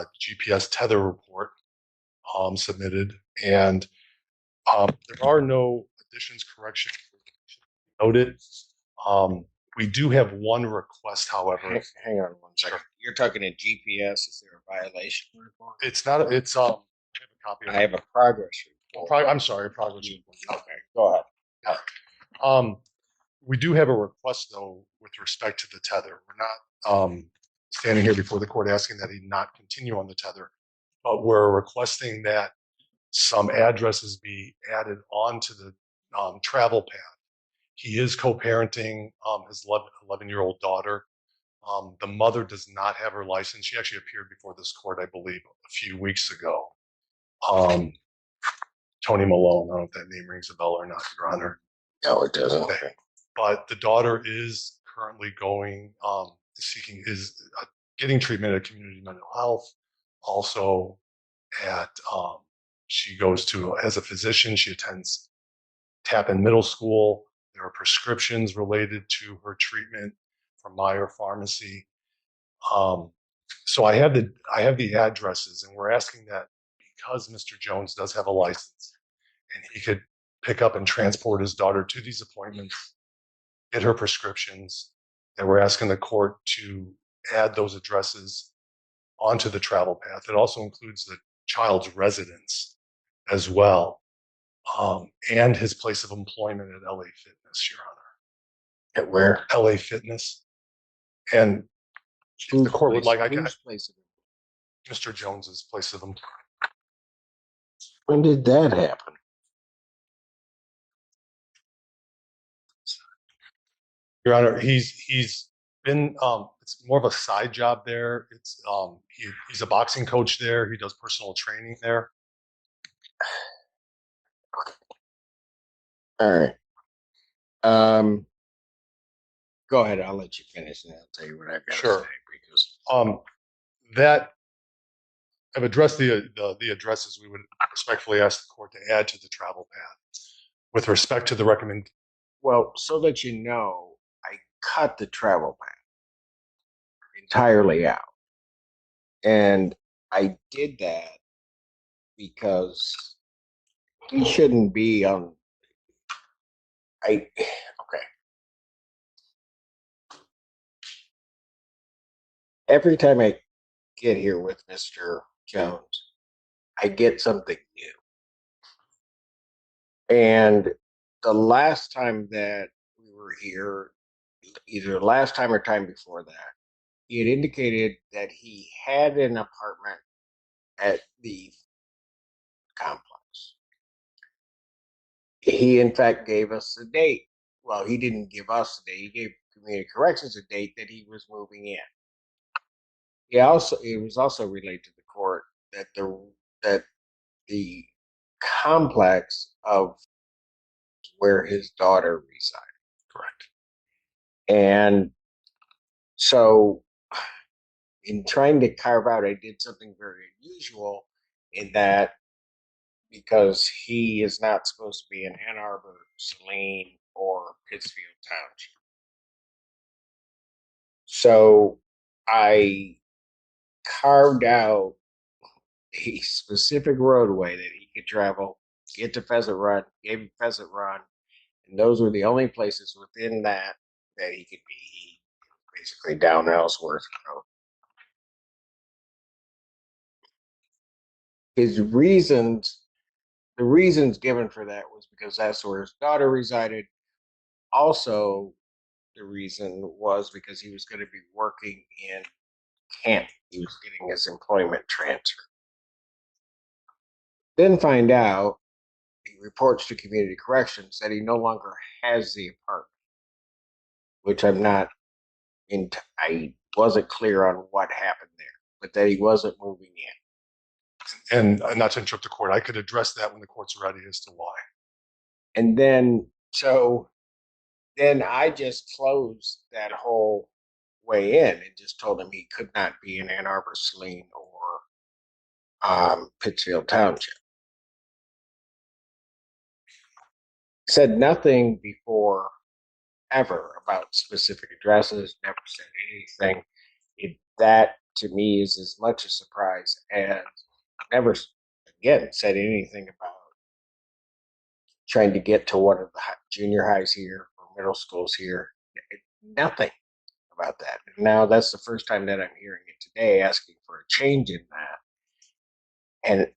GPS tether report submitted, and there are no additions, corrections noted. Um, we do have one request, however. Hang on one second. Sure. You're talking a GPS. Is there a violation report? It's not. It's I have a copy of I it. have a progress report. I'm sorry, progress report. Okay, go ahead. All right. We do have a request though with respect to the tether. We're not standing here before the court asking that he not continue on the tether, but we're requesting that some addresses be added onto the travel path. He is co-parenting his 11-year-old daughter. The mother does not have her license. She actually appeared before this court, I believe, a few weeks ago. Um, Tony Malone. I don't know if that name rings a bell or not, Your Honor. No, it doesn't. Okay. But the daughter is currently going, seeking, getting treatment at community mental health. Also, at she goes to as a physician. She attends Tappan Middle School. There are prescriptions related to her treatment from Meyer Pharmacy. Um, so I have the addresses, and we're asking that because Mr. Jones does have a license, and he could pick up and transport his daughter to these appointments, get her prescriptions, that we're asking the court to add those addresses onto the travel path. It also includes the child's residence as well, and his place of employment at LA Fitness, Your Honor. At where? LA Fitness. And if the court would like, I can. Place of Mr. Jones's place of employment. When did that happen? Your Honor, he's been it's more of a side job there. It's he's a boxing coach there. He does personal training there. All right. Um, Go ahead. I'll let you finish, and I'll tell you what I've got Sure. to say. Because That I've addressed the addresses. We would respectfully ask the court to add to the travel path with respect to the recommend. well, so that you know, I cut the travel path entirely out, and I did that because he shouldn't be on. Okay. Every time I get here with Mr. Jones, I get something new. And the last time that we were here, either last time or time before that, he had indicated that he had an apartment at the complex. He, in fact, gave us a date. Well, he didn't give us a date. He gave Community Corrections a date that he was moving in. It was also relayed to the court that the complex of where his daughter resided. Correct. And so, in trying to carve out, I did something very unusual in that because he is not supposed to be in Ann Arbor, Saline, or Pittsfield Township. So I carved out a specific roadway that he could travel, get to Pheasant Run, gave him Pheasant Run, and those were the only places within that he could be basically down Ellsworth Road. His reasons, the reasons given for that was because that's where his daughter resided. Also, the reason was because he was going to be working in Canton. He was getting his employment transfer. Then find out, he reports to Community Corrections that he no longer has the apartment, which I wasn't clear on what happened there, but that he wasn't moving in. And not to interrupt the court, I could address that when the court's ready as to why. And then, then I just closed that whole way in and just told him he could not be in Ann Arbor, Saline, or Pittsfield Township. Said nothing before ever about specific addresses, never said anything. That to me is as much a surprise as never again said anything about trying to get to one of the junior highs here or middle schools here. Nothing about that. Now that's the first time that I'm hearing it today, asking for a change in that. And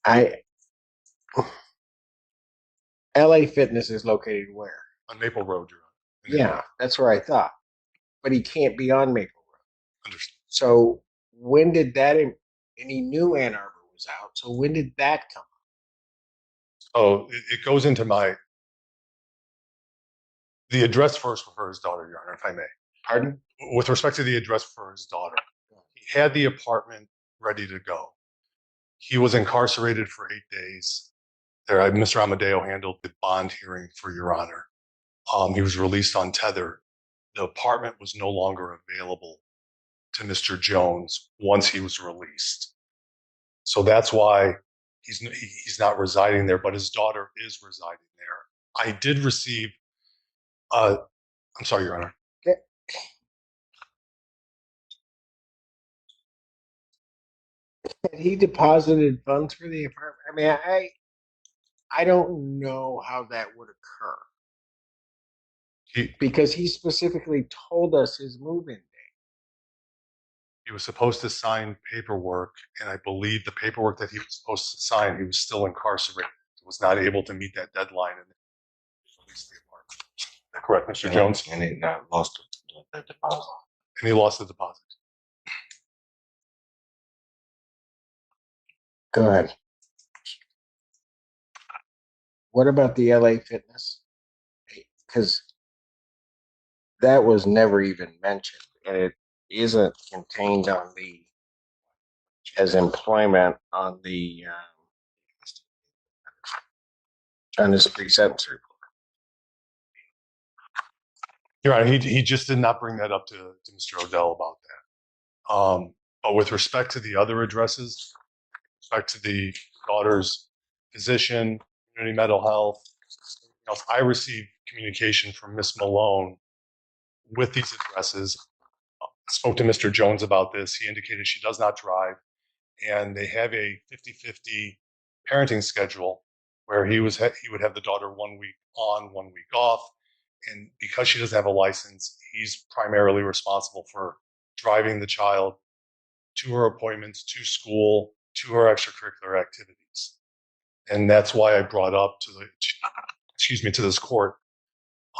I, LA Fitness is located where? On Maple Road, Your Yeah, that's where I thought. But he can't be on Maple Road. Understood. So when did that? And he knew Ann Arbor was out. So when did that come? Oh, it goes into the address first for his daughter, Your Honor, if I may. Pardon? With respect to the address for his daughter, he had the apartment ready to go. He was incarcerated for 8 days. There, Mr. Amadeo handled the bond hearing for Your Honor. He was released on tether. The apartment was no longer available to Mr. Jones once he was released. So that's why he's not residing there, but his daughter is residing there. I did receive, I'm sorry, Your Honor. Had he deposited funds for the apartment? I mean, I don't know how that would occur because he specifically told us his move-in date. He was supposed to sign paperwork, and I believe the paperwork that he was supposed to sign, he was still incarcerated. He was not able to meet that deadline and released the apartment. Correct, Mr. Jones? And he lost the deposit. And he lost the deposit. Go ahead. What about the LA Fitness? Because that was never even mentioned, and it isn't contained on the as employment on the on his pre-sentence report. Your Honor, he just did not bring that up to Mr. Odell about that. But with respect to the other addresses, with respect to the daughter's physician, community mental health, else, I received communication from Miss Malone with these addresses. Spoke to Mr. Jones about this. He indicated she does not drive, and they have a 50-50 parenting schedule where he would have the daughter 1 week on, 1 week off. And because she doesn't have a license, he's primarily responsible for driving the child to her appointments, to school, to her extracurricular activities. And that's why I brought up to this court,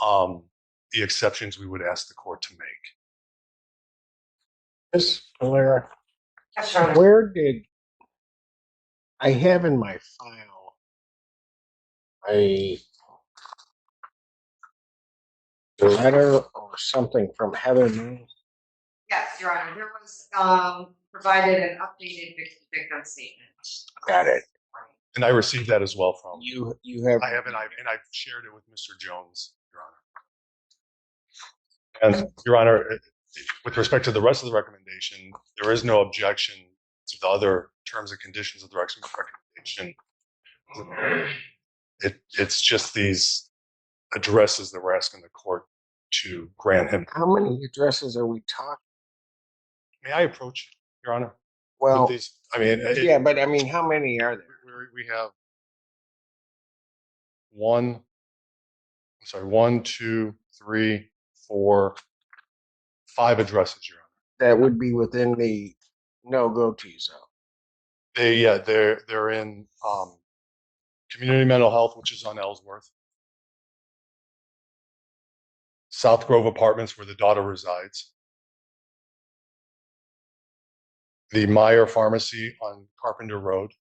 the exceptions we would ask the court to make. Miss Valera, where did I have in my file a letter or something from Heather Moon? Yes, Your Honor. There was provided an updated victim statement. Got it. And I received that as well from You have. I have, and I've shared it with Mr. Jones, Your Honor. And Your Honor, with respect to the rest of the recommendation, there is no objection to the other terms and conditions of the recommendation. It's just these addresses that we're asking the court to grant him. How many addresses are we talking? May I approach, Your Honor? Well, with these? I mean, yeah, but I mean, how many are there? We have one, 2, 3, 4, 5 addresses, Your Honor. That would be within the no-go to zone. They're in community mental health, which is on Ellsworth, South Grove Apartments, where the daughter resides, the Meyer Pharmacy on Carpenter Road,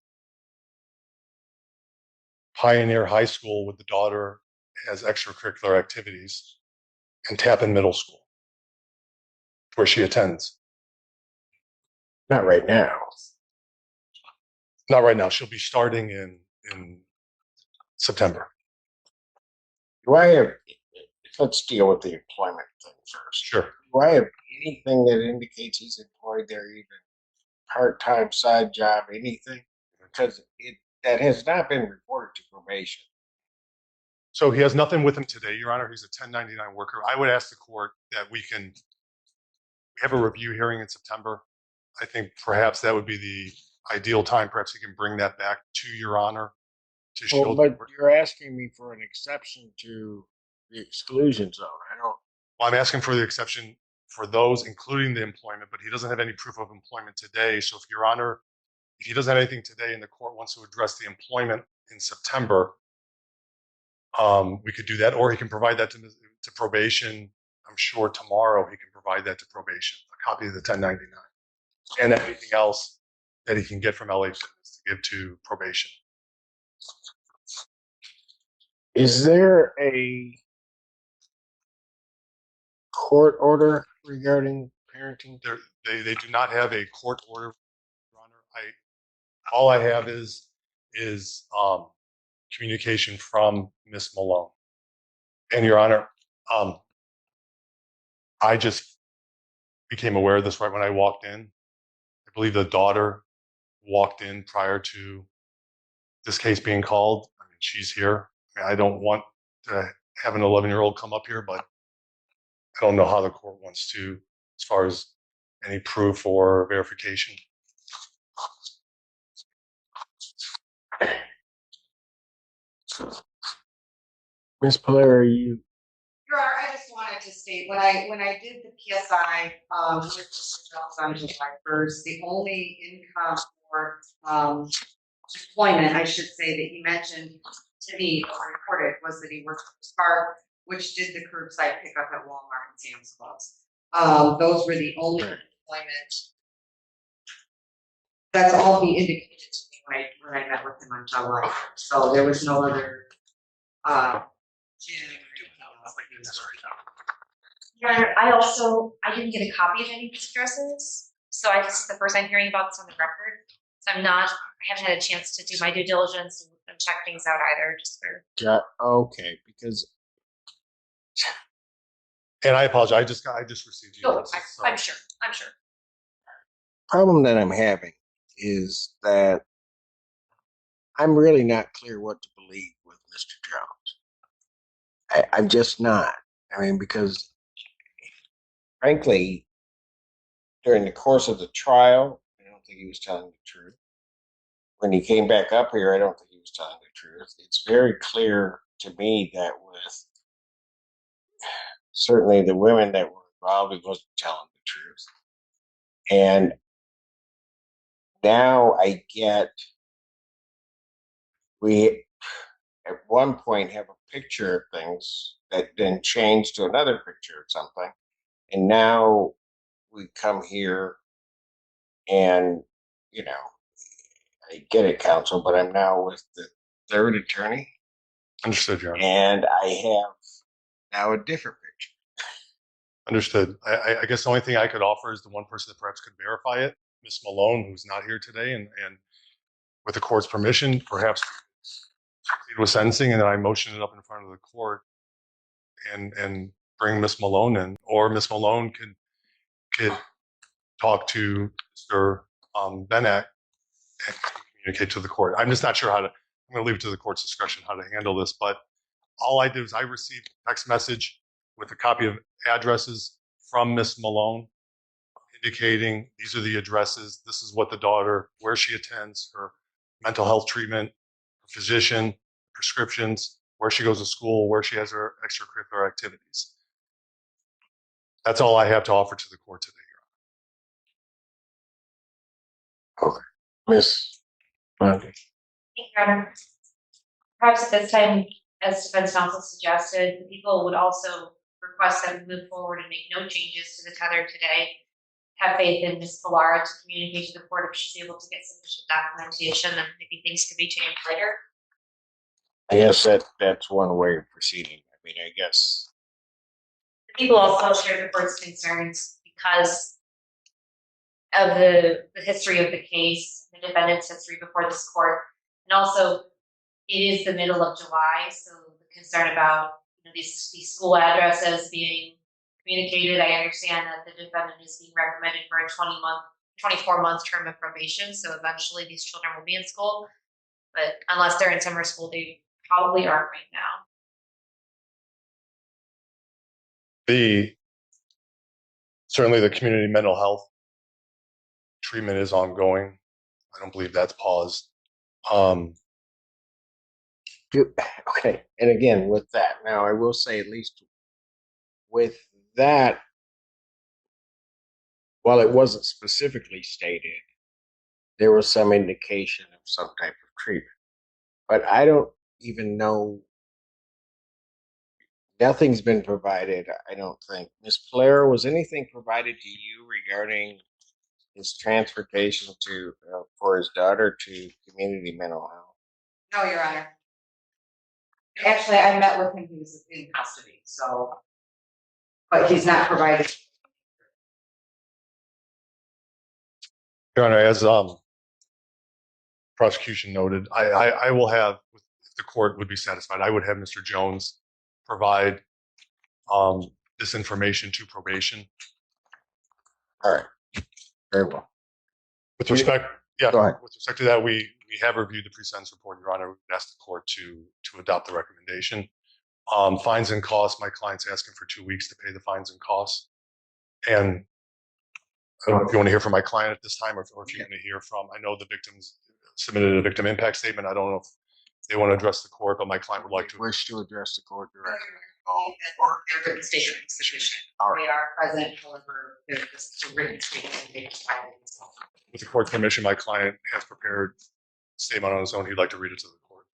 Pioneer High School, with the daughter has extracurricular activities, and Tappan Middle School, where she attends. Not right now. Not right now. She'll be starting in September. Do I have? Let's deal with the employment thing first. Sure. Do I have anything that indicates he's employed there, even part-time, side job, anything? Because that has not been reported to probation. So he has nothing with him today, Your Honor. He's a 1099 worker. I would ask the court that we can have a review hearing in September. I think perhaps that would be the ideal time. Perhaps he can bring that back to Your Honor to Well, shield. but you're asking me for an exception to the exclusion zone. I don't. Well, I'm asking for the exception for those, including the employment, but he doesn't have any proof of employment today. So if Your Honor, if he doesn't have anything today and the court wants to address the employment in September, we could do that, or he can provide that to probation. I'm sure tomorrow he can provide that to probation, a copy of the 1099, and anything else that he can get from LA Fitness to give to probation. Is there a court order regarding parenting? They do not have a court order, Your Honor. All I have is communication from Miss Malone. And Your Honor, I just became aware of this right when I walked in. I believe the daughter walked in prior to this case being called. I mean, she's here. I mean, I don't want to have an 11-year-old come up here, but I don't know how the court wants to, as far as any proof or verification. Miss Blair, you. Your Honor, I just wanted to state, when I did the PSI, with Mr. Jones on July 1st, the only income for, employment, I should say, that he mentioned to me or reported was that he worked for Spark, which did the curbside pickup at Walmart and Sam's Clubs. Those were the only employment. That's all he indicated to me when I met with him on July 1st. So there was no other, gym or anything else. Your Honor, I didn't get a copy of any of these addresses, so this is the first I'm hearing about this on the record. So I haven't had a chance to do my due diligence and check things out either. Okay, because. And I apologize. I just received you. No, I'm sure. Problem that I'm having is that I'm really not clear what to believe with Mr. Jones. I'm just not. I mean, because frankly, during the course of the trial, I don't think he was telling the truth. When he came back up here, I don't think he was telling the truth. It's very clear to me that with certainly the women that were involved, he wasn't telling the truth. And now I get, we at one point have a picture of things that then changed to another picture of something. And now we come here and, I get it, counsel, but I'm now with the third attorney. Understood, Your Honor. And I have now a different picture. Understood. I guess the only thing I could offer is the one person that perhaps could verify it, Miss Malone, who's not here today, and with the court's permission, perhaps proceed with sentencing, and then I motion it up in front of the court and bring Miss Malone in, or Miss Malone could talk to Mr. Benak and communicate to the court. I'm just not sure I'm going to leave it to the court's discretion how to handle this, but all I did was I received a text message with a copy of addresses from Miss Malone indicating these are the addresses, this is what the daughter, where she attends, her mental health treatment, her physician, prescriptions, where she goes to school, where she has her extracurricular activities. That's all I have to offer to the court today, Your Honor. Okay. Miss Bundy. Thank you, Your Honor. Perhaps at this time, as defense counsel suggested, the people would also request that we move forward and make no changes to the tether today. Have faith in Ms. Pilara to communicate to the court if she's able to get sufficient documentation, and maybe things could be changed later. I guess that's one way of proceeding. I mean, I guess. The people also share the court's concerns because of the history of the case, the defendant's history before this court, and also it is the middle of July, so the concern about these school addresses being communicated. I understand that the defendant is being recommended for a 24-month term of probation, so eventually these children will be in school, but unless they're in summer school, they probably aren't right now. Certainly the community mental health treatment is ongoing. I don't believe that's paused. Um, Okay, and again with that, now I will say at least with that, while it wasn't specifically stated, there was some indication of some type of treatment. But I don't even know. Nothing's been provided. I don't think. Miss Blair, was anything provided to you regarding his transportation to for his daughter to community mental health? No, Your Honor. Actually, I met with him, he was in custody, so, but he's not provided. Your Honor, as prosecution noted, I will have, if the court would be satisfied, I would have Mr. Jones provide this information to probation. All right, very well. With respect, yeah, Go ahead. with respect to that, we have reviewed the pre-sentence report, Your Honor. We asked the court to adopt the recommendation. Fines and costs, my client's asking for 2 weeks to pay the fines and costs. And I don't know if you want to hear from my client at this time or if you want to hear from, I know the victims submitted a victim impact statement. I don't know if they want to address the court, but my client would like to. Wish to address the court directly. Their written statement is sufficient. All right. They are present, however, there's just a written statement that they provided themselves. With the court's permission, my client has prepared a statement on his own. He'd like to read it to the court.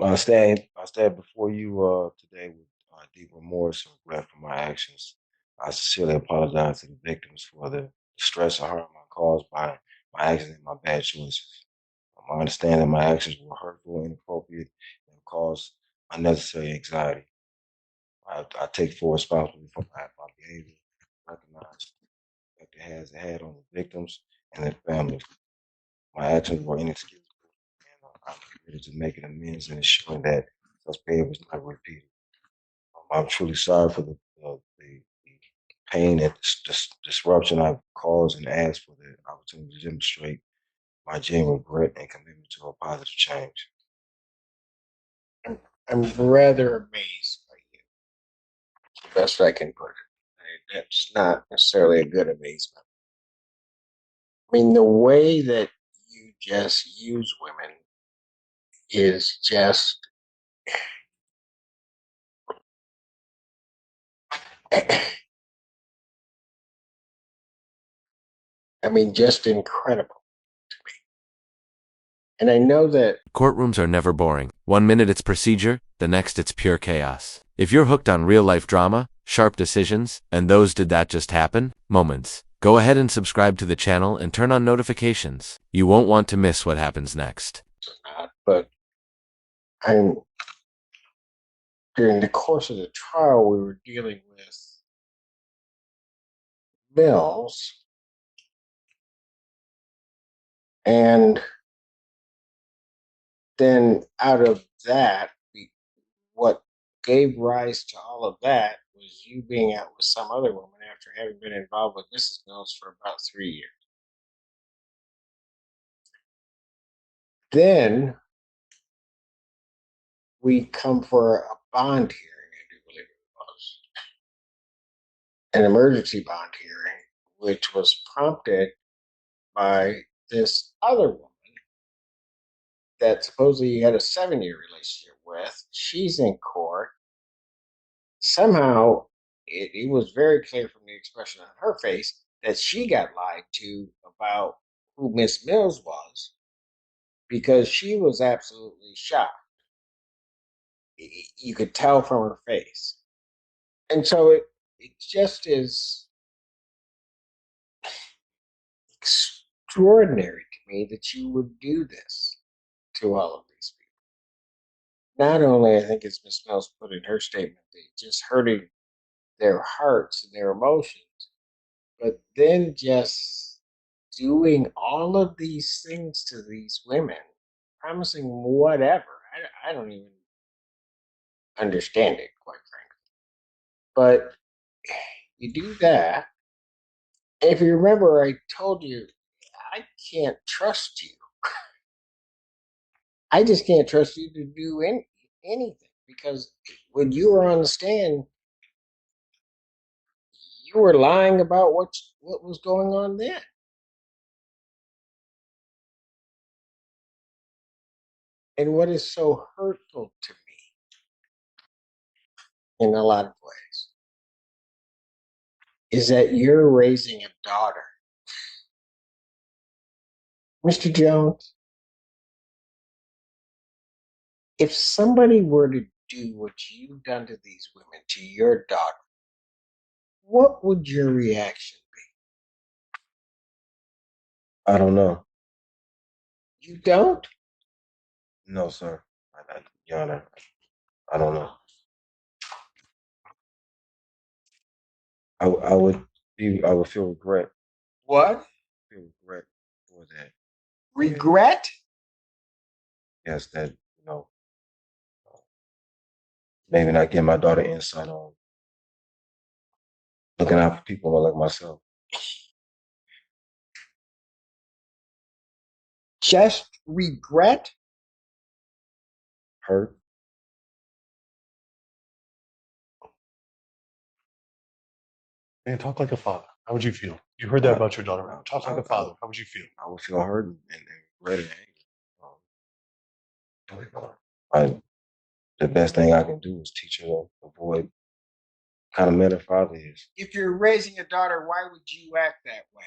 I stand before you today with deep remorse and regret for my actions. I sincerely apologize to the victims for the stress and harm caused by my actions and my bad choices. I understand that my actions were hurtful, inappropriate, and caused unnecessary anxiety. I take full responsibility for my behavior, recognize the effect it had on the victims and their families. My actions were inexcusable, and I'm committed to making amends and ensuring that such behavior is not repeated. I'm truly sorry for the pain and disruption I've caused and ask for the opportunity to demonstrate my genuine regret and commitment to a positive change. I'm rather amazed by you. The best I can put it. That's not necessarily a good amazement. I mean, the way that you just use women is just. I mean, just incredible to me. And I know that Courtrooms are never boring. 1 minute it's procedure, the next it's pure chaos. If you're hooked on real-life drama, sharp decisions, and those did that just happen moments, go ahead and subscribe to the channel and turn on notifications. You won't want to miss what happens next. but during the course of the trial, we were dealing with Mills, and then out of that, what gave rise to all of that was you being out with some other woman after having been involved with Mrs. Mills for about 3 years. Then we come for a bond hearing, I do believe it was, an emergency bond hearing, which was prompted by this other woman that supposedly you had a 7-year relationship with. She's in court. Somehow, it was very clear from the expression on her face that she got lied to about who Miss Mills was because she was absolutely shocked. You could tell from her face. And so it just is extraordinary to me that you would do this to all of these people. Not only, I think, as Ms. Mills put in her statement, they just hurting their hearts and their emotions, but then just doing all of these things to these women, promising whatever. I don't even understand it, quite frankly. But you do that. If you remember, I told you, I can't trust you. I just can't trust you to do anything because when you were on the stand, You were lying about what was going on then. And what is so hurtful to me in a lot of ways is that you're raising a daughter. Mr. Jones, if somebody were to do what you've done to these women, to your daughter, what would your reaction I don't know. be? You don't? No, sir. Your Honor, I don't know. I would I would feel regret. What? Feel regret for that. Regret? Yes, that maybe not give my daughter insight on looking out for people like myself. Just regret? Hurt. Man, talk like a father. How would you feel? You heard that about your daughter. Talk like a father. How would you feel? I would feel hurt and regret and anger. The best thing I can do is teach her to avoid kind of man a father is. If you're raising a daughter, why would you act that way?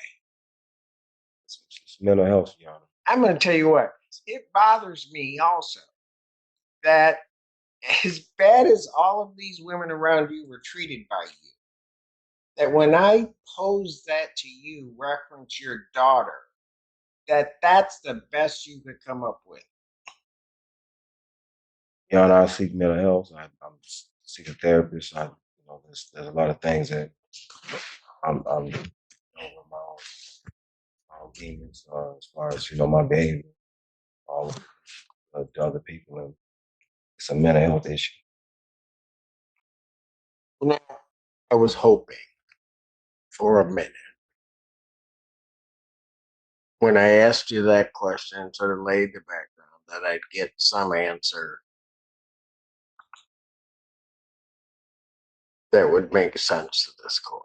It's mental health, Your Honor. I'm going to tell you what, it bothers me also that as bad as all of these women around you were treated by you, that when I pose that to you, reference your daughter, that's the best you could come up with. Your Honor, I seek mental health. I'm seeking a therapist. There's a lot of things that I'm with my own demons as far as my behavior, all of the other people, and it's a mental health issue. Now, I was hoping for a minute when I asked you that question, sort of laid the background, that I'd get some answer that would make sense to this court.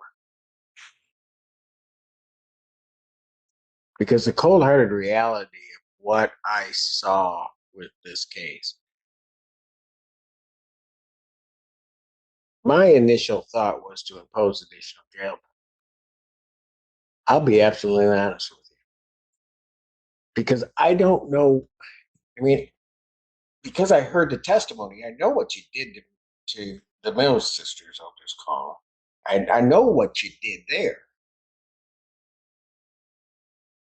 Because the cold-hearted reality of what I saw with this case, my initial thought was to impose additional jail time. I'll be absolutely honest with you. Because I don't know, because I heard the testimony, I know what you did to the Mills sisters, I'll just call them. I know what you did there.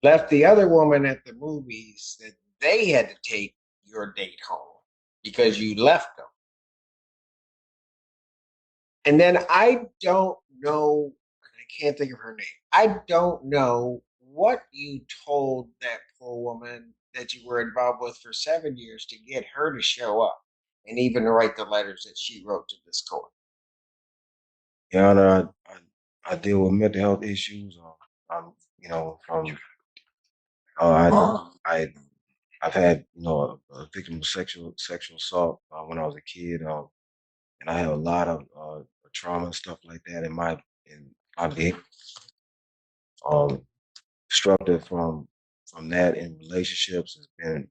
Left the other woman at the movies that they had to take your date home because you left them. And then I don't know, I can't think of her name. I don't know what you told that poor woman that you were involved with for 7 years to get her to show up and even write the letters that she wrote to this court. Your Honor, I deal with mental health issues. From I've had a victim of sexual assault when I was a kid, and I have a lot of trauma and stuff like that in my behavior. Destructive from that in relationships has been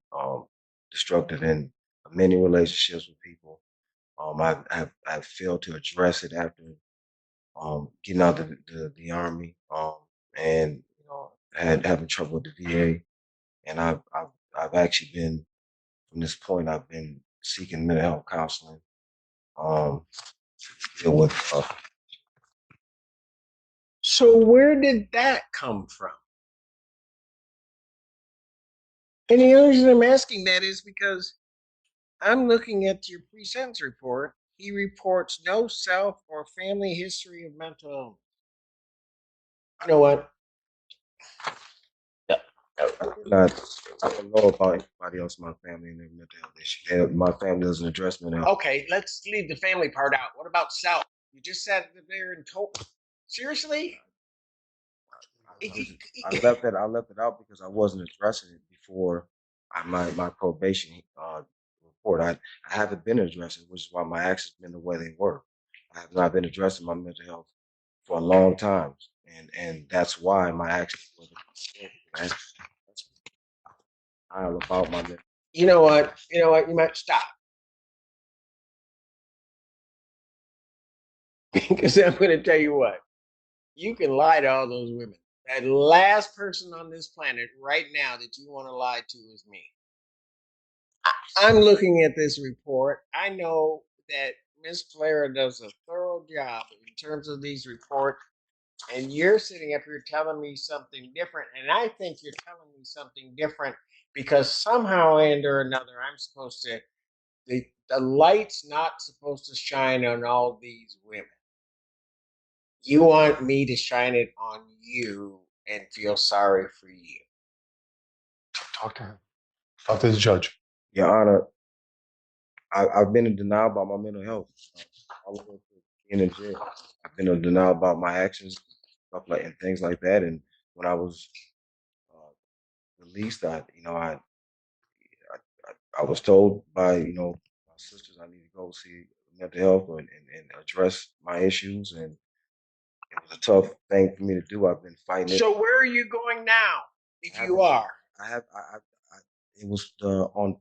destructive in many relationships with people. I've failed to address it after getting out of the army, and having trouble with the VA, and I've actually been from this point. I've been seeking mental health counseling. To deal with. So where did that come from? And the only reason I'm asking that is because I'm looking at your pre-sentence report. He reports no self or family history of mental illness. You know what? I don't know about anybody else in my family and their mental health issues. My family doesn't address mental health. Okay, let's leave the family part out. What about self? You just sat there and told. Seriously? I left it out because I wasn't addressing it before my probation report. I haven't been addressing it, which is why my actions been the way they were. I have not been addressing my mental health for a long time, and that's why my actions wasn't. That's all about my mental. You know what? You know what? You might stop. Because I'm going to tell you what. You can lie to all those women. That last person on this planet right now that you want to lie to is me. I'm looking at this report. I know that Miss Flair does a thorough job in terms of these reports, and you're sitting up here telling me something different. And I think you're telling me something different because somehow and or another, I'm supposed to, the light's not supposed to shine on all these women. You want me to shine it on you and feel sorry for you. Talk to him. Talk to the judge. Your Honor, I've been in denial about my mental health. All the way to being in jail. I've been in denial about my actions, stuff like and things like that. And when I was released, I was told by my sisters I need to go see mental health and address my issues, and it was a tough thing for me to do. I've been fighting it. So where are you going now? If I you haven't- are, I it was on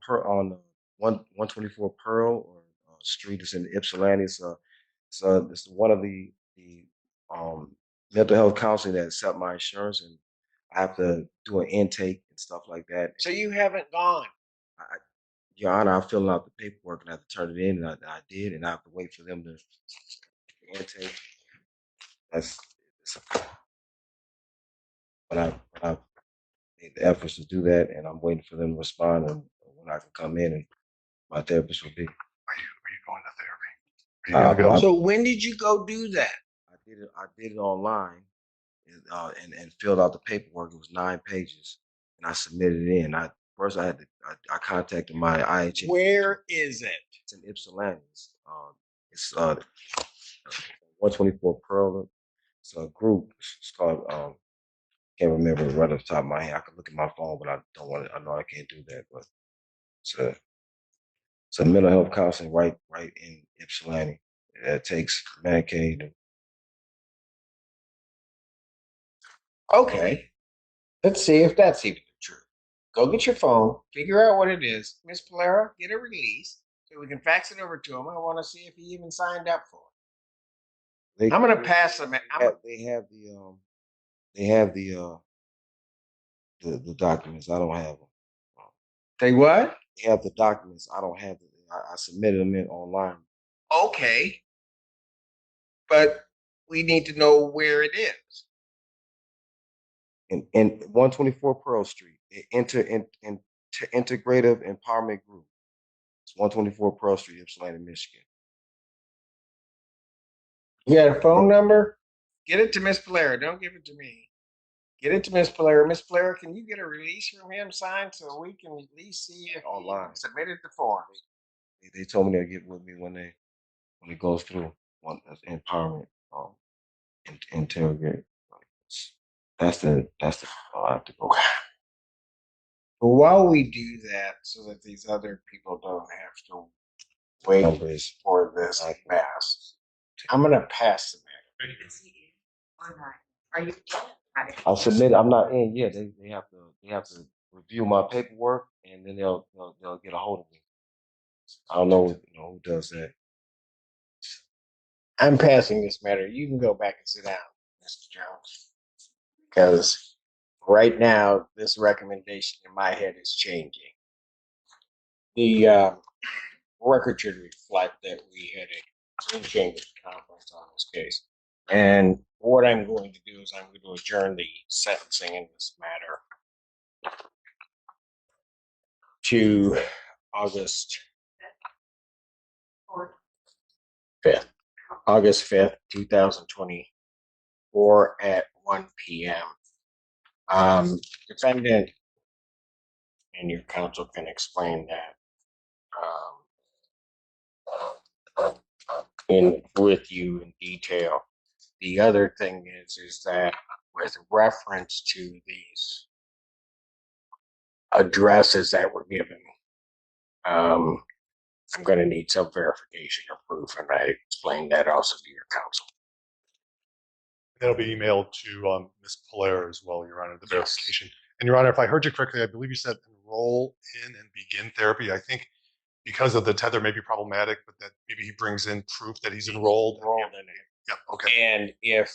124 Pearl or Street. It's in Ypsilanti. It's one of the mental health counseling that accept my insurance, and I have to do an intake and stuff like that. so you haven't gone. I, Your Honor, I'm filling out the paperwork and I have to turn it in, and I did, and I have to wait for them to intake. That's it's, but I made the efforts to do that, and I'm waiting for them to respond and when I can come in and my therapist will be. Are you going to therapy? Are you gonna go? So when did you go do that? I did it online and filled out the paperwork. It was 9 pages, and I submitted it in. I contacted my IHA. Where is it? It's in Ypsilanti. It's 124 Pearl. It's a group. It's called can't remember it right off the top of my head. I could look at my phone, but I don't want to. I know I can't do that. But it's a it's a mental health counseling right in Ypsilanti. It takes Medicaid. Okay. Let's see if that's even true. Go get your phone, figure out what it is. Miss Polera, get a release so we can fax it over to him. I want to see if he even signed up for it. I'm gonna pass them. They have the documents. I don't have them. Say what? They have the documents. I don't have them. I submitted them in online. Okay, but we need to know where it is. In 124 Pearl Street, Integrative Empowerment Group. It's 124 Pearl Street, Ypsilanti, Michigan. You got a phone number? Get it to Miss Polera. Don't give it to me. Get it to Miss Polera. Miss Polera, can you get a release from him signed so we can at least see if Online. he submitted the form? They told me they'll get with me when it goes through one empowerment interrogate. That's the I have to go. But while we do that, so that these other people don't have to wait Numbers. for this to pass, I'm gonna pass the matter. Is he in or not? Are you in? I'll submit. I'm not in yet. They have to review my paperwork, and then they'll get a hold of me. I don't know who does that. I'm passing this matter. You can go back and sit down, Mr. Jones, because right now this recommendation in my head is changing. The record should reflect that we had a chamber conference on this case. And what I'm going to do is I'm going to adjourn the sentencing in this matter to August 5th. August 5th, 2024 at 1 p.m. Defendant and your counsel can explain that with you in detail. The other thing is that with reference to these addresses that were given, I'm going to need some verification or proof, and I explained that also to your counsel. That'll be emailed to Ms. Polaire as well, Your Honor, the verification. And Your Honor, if I heard you correctly, I believe you said enroll in and begin therapy. I think because of the tether may be problematic, but that maybe he brings in proof that he's enrolled. Enrolled in it. Yeah, okay. And if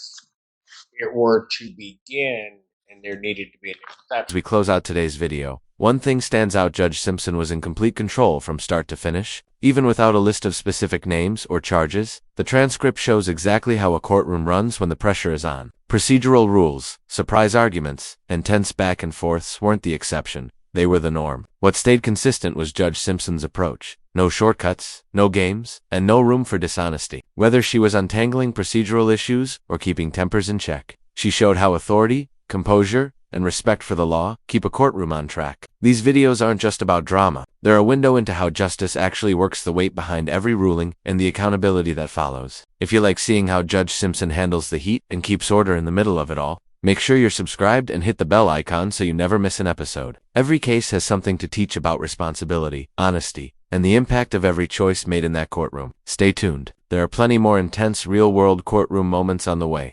it were to begin and there needed to be an As exception, we close out today's video, one thing stands out: Judge Simpson was in complete control from start to finish. Even without a list of specific names or charges, the transcript shows exactly how a courtroom runs when the pressure is on. Procedural rules, surprise arguments, and tense back and forths weren't the exception. They were the norm. What stayed consistent was Judge Simpson's approach. No shortcuts, no games, and no room for dishonesty. Whether she was untangling procedural issues or keeping tempers in check, she showed how authority, composure, and respect for the law keep a courtroom on track. These videos aren't just about drama. They're a window into how justice actually works, the weight behind every ruling, and the accountability that follows. If you like seeing how Judge Simpson handles the heat and keeps order in the middle of it all, make sure you're subscribed and hit the bell icon so you never miss an episode. Every case has something to teach about responsibility, honesty, and the impact of every choice made in that courtroom. Stay tuned. There are plenty more intense real-world courtroom moments on the way.